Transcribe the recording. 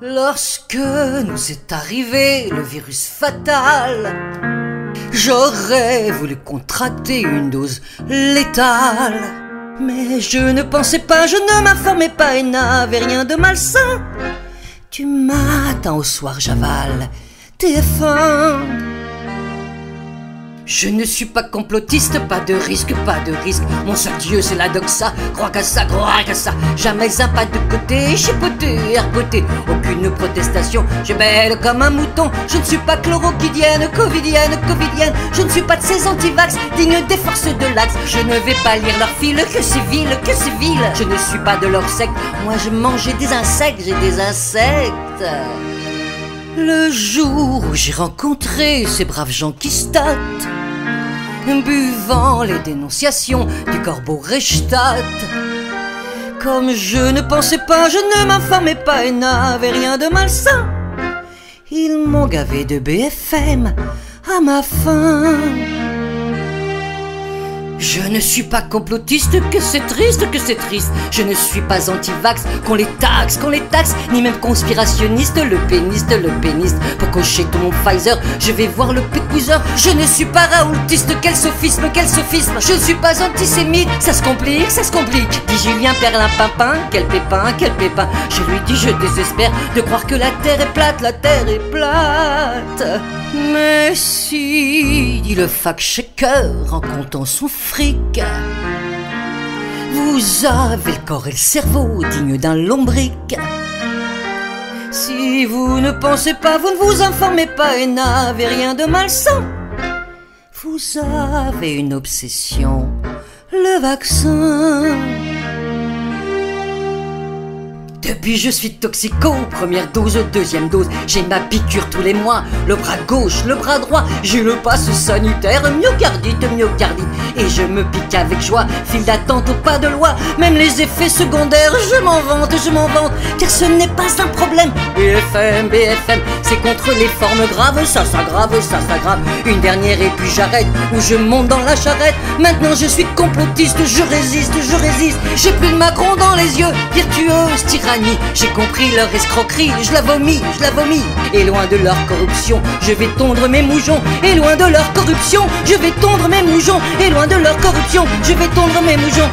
Lorsque nous est arrivé le virus fatal, j'aurais voulu contracter une dose létale. Mais je ne pensais pas, je ne m'informais pas et n'avais rien de malsain. Du matin au soir j'avale TF1. Je ne suis pas complotiste, pas de risque, pas de risque. Mon seul Dieu c'est la doxa, crois qu'à ça, crois qu'à ça. Jamais un pas de côté, chipoté, herboté. Aucune protestation, je belle comme un mouton. Je ne suis pas chloroquidienne, covidienne. Je ne suis pas de ces antivax, dignes des forces de l'Axe. Je ne vais pas lire leur fil, que c'est vil. Je ne suis pas de leur secte, moi je mange des insectes, j'ai des insectes. Le jour où j'ai rencontré ces braves gens qui statent, buvant les dénonciations du corbeau Reichstadt, comme je ne pensais pas, je ne m'informais pas et n'avais rien de malsain, ils m'ont gavé de BFM à ma faim. Je ne suis pas complotiste, que c'est triste. Je ne suis pas anti-vax, qu'on les taxe, ni même conspirationniste, le péniste. Pour cocher tout mon Pfizer, je vais voir le pécouseur. Je ne suis pas raoultiste, quel sophisme. Je ne suis pas antisémite, ça se complique. Dit Julien Perlimpinpin, quel pépin. Je lui dis, je désespère de croire que la terre est plate. Mais si, dit le fact-checker en comptant son fric, vous avez le corps et le cerveau dignes d'un lombric. Si vous ne pensez pas, vous ne vous informez pas et n'avez rien de malsain, vous avez une obsession, le vaccin. Depuis je suis toxico, première dose, deuxième dose, j'ai ma piqûre tous les mois, le bras gauche, le bras droit, j'ai le passe sanitaire, myocardite, et je me pique avec joie, file d'attente au pas de loi, même les effets secondaires, je m'en vante, car ce n'est pas un problème. BFM, c'est contre les formes graves, ça s'aggrave, une dernière et puis j'arrête, ou je monte dans la charrette, maintenant je suis complotiste, je résiste, j'ai plus de Macron dans les yeux, virtueuse tyrannie. J'ai compris leur escroquerie, je la vomis. Et loin de leur corruption, je vais tondre mes moujons. Et loin de leur corruption, je vais tondre mes moujons. Et loin de leur corruption, je vais tondre mes moujons.